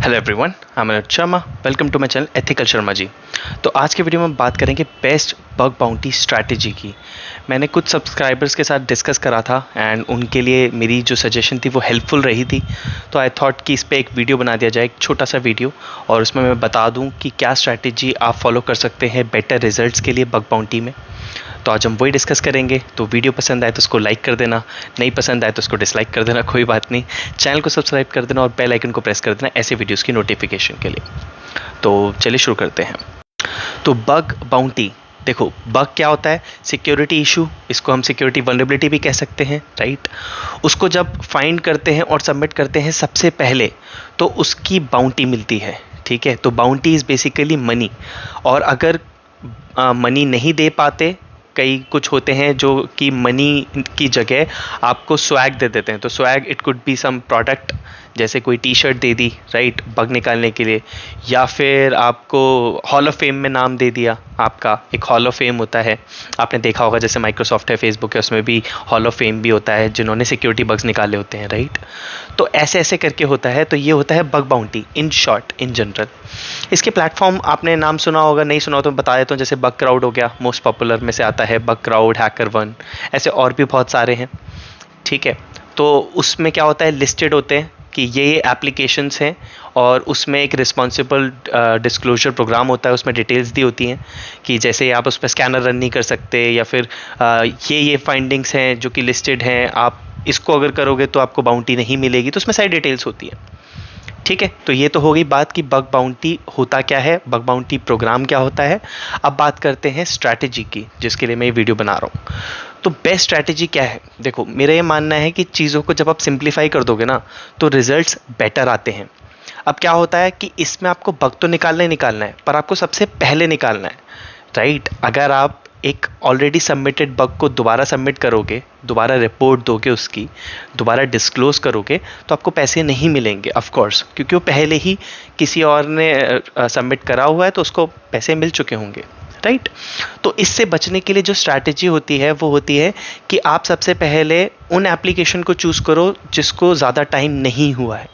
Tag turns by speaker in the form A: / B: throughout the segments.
A: Hello everyone, I am Anuj Sharma. Welcome to my channel ethical Sharma ji. तो आज के वीडियो में बात करेंगे बेस्ट बग बाउंटी स्ट्रैटेजी की। मैंने कुछ सब्सक्राइबर्स के साथ डिस्कस करा था एंड उनके लिए मेरी जो सजेशन थी वो हेल्पफुल रही थी। तो आई थॉट कि इस पर एक वीडियो बना दिया जाए, एक छोटा सा वीडियो, और उसमें मैं बता दूं कि क्या स्ट्रैटेजी आप फॉलो कर सकते हैं बेटर रिजल्ट्स के लिए बग बाउंटी में। तो आज हम वही डिस्कस करेंगे। तो वीडियो पसंद आए तो उसको लाइक कर देना, नहीं पसंद आए तो उसको डिसलाइक कर देना, कोई बात नहीं। चैनल को सब्सक्राइब कर देना और बेल आइकन को प्रेस कर देना ऐसे वीडियोस की नोटिफिकेशन के लिए। तो चलिए शुरू करते हैं। तो बग बाउंटी, देखो बग क्या होता है? सिक्योरिटी इशू, इसको हम सिक्योरिटी वल्नरेबिलिटी भी कह सकते हैं, राइट। उसको जब फाइंड करते हैं और सबमिट करते हैं सबसे पहले तो उसकी बाउंटी मिलती है, ठीक है। तो बाउंटी इज़ बेसिकली मनी। और अगर मनी नहीं दे पाते, कई कुछ होते हैं जो कि मनी की जगह आपको स्वैग दे देते हैं। तो swag it could be some product, जैसे कोई टी शर्ट दे दी, राइट, बग निकालने के लिए, या फिर आपको हॉल ऑफ फेम में नाम दे दिया। आपका एक हॉल ऑफ फेम होता है, आपने देखा होगा, जैसे माइक्रोसॉफ्ट है, फेसबुक है, उसमें भी हॉल ऑफ फेम भी होता है जिन्होंने सिक्योरिटी बग्स निकाले होते हैं, राइट। तो ऐसे ऐसे करके होता है। तो ये होता है bug bounty in short, in general. इसके प्लेटफॉर्म आपने नाम सुना होगा, नहीं सुना हो तो मैं बता देता हूँ। जैसे बग क्राउड हो गया, मोस्ट पॉपुलर में से आता है बग क्राउड, HackerOne, ऐसे और भी बहुत सारे हैं, ठीक है। तो उसमें क्या होता है, लिस्टेड होते हैं कि ये एप्लीकेशंस हैं और उसमें एक रिस्पॉन्सिबल डिस्क्लोजर प्रोग्राम होता है, उसमें डिटेल्स दी होती हैं कि जैसे आप उस पर स्कैनर रन नहीं कर सकते, या फिर ये फाइंडिंग्स हैं जो कि लिस्टेड हैं, आप इसको अगर करोगे तो आपको बाउंटी नहीं मिलेगी। तो उसमें सारी डिटेल्स होती है, ठीक है। तो ये तो हो गई बात कि बग बाउंटी होता क्या है, बग बाउंटी प्रोग्राम क्या होता है। अब बात करते हैं स्ट्रैटेजी की, जिसके लिए मैं ये वीडियो बना रहा हूँ। तो बेस्ट स्ट्रैटेजी क्या है? देखो, मेरा ये मानना है कि चीज़ों को जब आप सिंप्लीफाई कर दोगे ना तो रिजल्ट्स बेटर आते हैं। अब क्या होता है कि इसमें आपको बग तो निकालना ही निकालना है, पर आपको सबसे पहले निकालना है, राइट। अगर आप एक ऑलरेडी सबमिटेड बग को दोबारा सबमिट करोगे, दोबारा रिपोर्ट दोगे, उसकी दोबारा डिस्क्लोज करोगे, तो आपको पैसे नहीं मिलेंगे ऑफ कोर्स, क्योंकि वो पहले ही किसी और ने सबमिट करा हुआ है, तो उसको पैसे मिल चुके होंगे, राइट। तो इससे बचने के लिए जो स्ट्रैटेजी होती है वो होती है कि आप सबसे पहले उन एप्लीकेशन को चूज़ करो जिसको ज़्यादा टाइम नहीं हुआ है।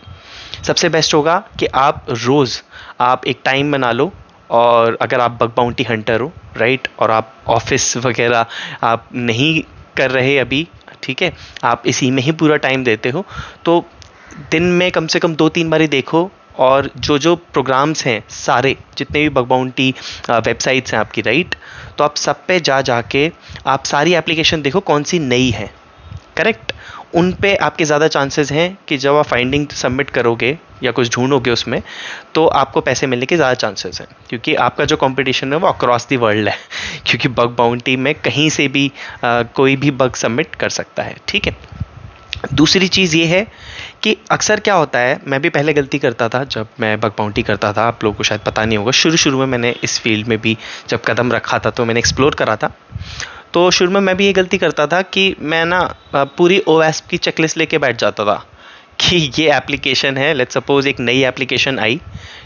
A: सबसे बेस्ट होगा कि आप रोज़ आप एक टाइम बना लो, और अगर आप बग बाउंटी हंटर हो, राइट, और आप ऑफिस वगैरह आप नहीं कर रहे अभी, ठीक है, आप इसी में ही पूरा टाइम देते हो, तो दिन में कम से कम 2-3 बार ही देखो। और जो जो प्रोग्राम्स हैं, सारे जितने भी बग बाउंटी वेबसाइट्स हैं आपकी, राइट, तो आप सब पे जाके आप सारी एप्लीकेशन देखो कौन सी नई है, करेक्ट। उन पे आपके ज़्यादा चांसेस हैं कि जब आप फाइंडिंग सबमिट करोगे या कुछ ढूंढोगे उसमें, तो आपको पैसे मिलने के ज़्यादा चांसेस हैं, क्योंकि आपका जो कंपटीशन है वो अक्रॉस दी वर्ल्ड है क्योंकि बग बाउंटी में कहीं से भी कोई भी बग सबमिट कर सकता है, ठीक है। दूसरी चीज़ ये है कि अक्सर क्या होता है, मैं भी पहले गलती करता था जब मैं बग बाउंटी करता था, आप लोगों को शायद पता नहीं होगा, शुरू में मैंने इस फील्ड में भी जब कदम रखा था तो मैंने एक्सप्लोर करा था। तो शुरू में मैं भी ये गलती करता था कि मैं ना पूरी OWASP की चेकलिस्ट लेके बैठ जाता था कि ये एप्लीकेशन है, लेट्स सपोज एक नई एप्लीकेशन आई,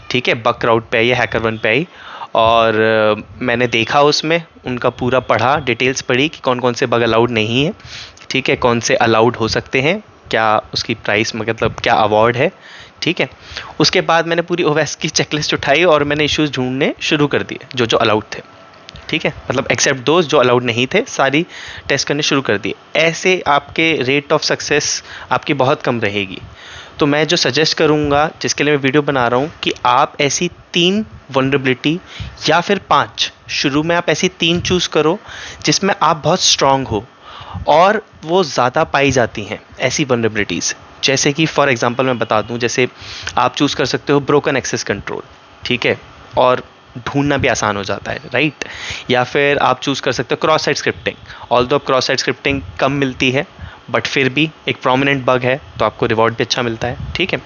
A: ठीक है, बग क्राउड पे आई, HackerOne पे आई, और मैंने देखा, उसमें उनका पूरा पढ़ा, डिटेल्स पढ़ी कि कौन कौन से बग अलाउड नहीं है, ठीक है, कौन से अलाउड हो सकते हैं, क्या उसकी प्राइस, मतलब क्या अवार्ड है, ठीक है। उसके बाद मैंने पूरी OWASP की चेकलिस्ट उठाई और मैंने इश्यूज़ ढूंढने शुरू कर दिए जो जो अलाउड थे, ठीक है, मतलब एक्सेप्ट दोस्त जो अलाउड नहीं थे, सारी टेस्ट करने शुरू कर दिए। ऐसे आपके रेट ऑफ सक्सेस आपकी बहुत कम रहेगी। तो मैं जो सजेस्ट करूँगा, जिसके लिए मैं वीडियो बना रहा हूँ, कि आप ऐसी 3 वल्नरेबिलिटी या फिर 5, शुरू में आप ऐसी 3 चूज़ करो जिसमें आप बहुत स्ट्रांग हो और वो ज़्यादा पाई जाती हैं, ऐसी वल्नरेबिलिटीज़। जैसे कि फॉर एग्जांपल मैं बता दूं, जैसे आप चूज़ कर सकते हो ब्रोकन एक्सेस कंट्रोल, ठीक है, और ढूंढना भी आसान हो जाता है, राइट। या फिर आप चूज़ कर सकते हो cross site scripting, although cross site scripting कम मिलती है, बट फिर भी एक प्रोमिनेंट बग है तो आपको रिवॉर्ड भी अच्छा मिलता है, ठीक है।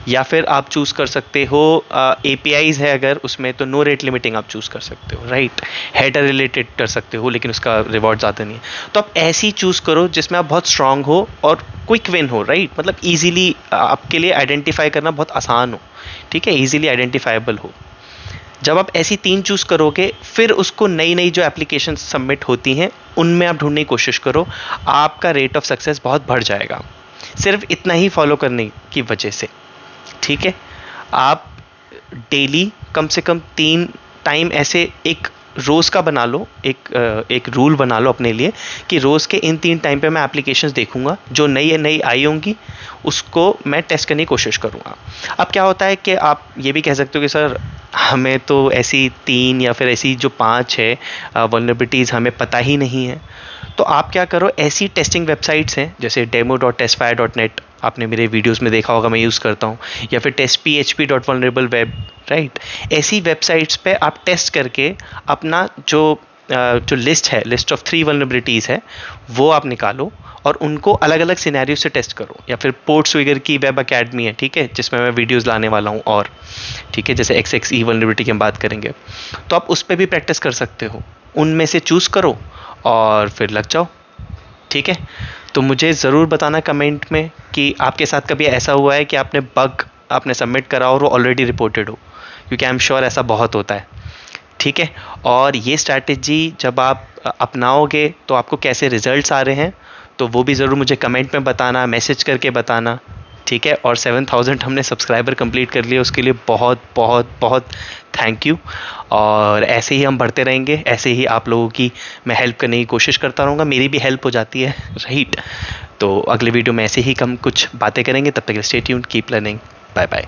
A: या फिर आप चूज़ कर सकते हो APIs है अगर उसमें, तो नो रेट लिमिटिंग आप चूज़ कर सकते हो, राइट। हेडर रिलेटेड कर सकते हो, लेकिन उसका रिवॉर्ड ज़्यादा नहीं है। तो आप ऐसी चूज़ करो जिसमें आप बहुत स्ट्रांग हो और क्विक विन हो, राइट, मतलब ईजिली आपके लिए आइडेंटिफाई करना बहुत आसान हो, ठीक है, ईजिली आइडेंटिफाइबल हो। जब आप ऐसी 3 चूज़ करोगे, फिर उसको नई नई जो एप्लीकेशन सबमिट होती हैं उनमें आप ढूंढने की कोशिश करो, आपका रेट ऑफ सक्सेस बहुत बढ़ जाएगा, सिर्फ इतना ही फॉलो करने की वजह से, ठीक है। आप डेली कम से कम 3 टाइम ऐसे एक रोज़ का बना लो, एक रूल बना लो अपने लिए कि रोज़ के इन 3 टाइम पे मैं एप्लीकेशंस देखूंगा, जो नई आई होंगी उसको मैं टेस्ट करने की कोशिश करूँगा। अब क्या होता है कि आप ये भी कह सकते हो कि सर हमें तो ऐसी 3 या फिर ऐसी जो 5 है वल्नरेबिलिटीज़ हमें पता ही नहीं है। तो आप क्या करो, ऐसी टेस्टिंग वेबसाइट्स हैं जैसे demo.testfire.net, आपने मेरे वीडियोस में देखा होगा, मैं यूज़ करता हूँ, या फिर testphp.vulnerableWeb, राइट। ऐसी वेबसाइट्स पे आप टेस्ट करके अपना जो लिस्ट है, लिस्ट ऑफ 3 वल्नरेबिलिटीज़ है, वो आप निकालो और उनको अलग अलग सिनेरियो से टेस्ट करो। या फिर पोर्ट्सविगर की वेब अकेडमी है, ठीक है, जिसमें मैं वीडियोस लाने वाला हूँ, और ठीक है, जैसे XXE वल्नरेबिलिटी की हम बात करेंगे, तो आप उस पर भी प्रैक्टिस कर सकते हो। उनमें से चूज़ करो और फिर लग जाओ, ठीक है। तो मुझे ज़रूर बताना कमेंट में कि आपके साथ कभी ऐसा हुआ है कि आपने बग आपने सबमिट करा और वो ऑलरेडी रिपोर्टेड हो, क्योंकि आई एम श्योर ऐसा बहुत होता है, ठीक है। और ये स्ट्रैटेजी जब आप अपनाओगे तो आपको कैसे रिजल्ट्स आ रहे हैं, तो वो भी ज़रूर मुझे कमेंट में बताना, मैसेज करके बताना, ठीक है। और 7000 हमने सब्सक्राइबर कंप्लीट कर लिए, उसके लिए बहुत बहुत बहुत थैंक यू। और ऐसे ही हम बढ़ते रहेंगे, ऐसे ही आप लोगों की मैं हेल्प करने की कोशिश करता रहूँगा, मेरी भी हेल्प हो जाती है, राइट। तो अगले वीडियो में ऐसे ही हम कुछ बातें करेंगे, तब तक stay tuned, keep learning, bye bye.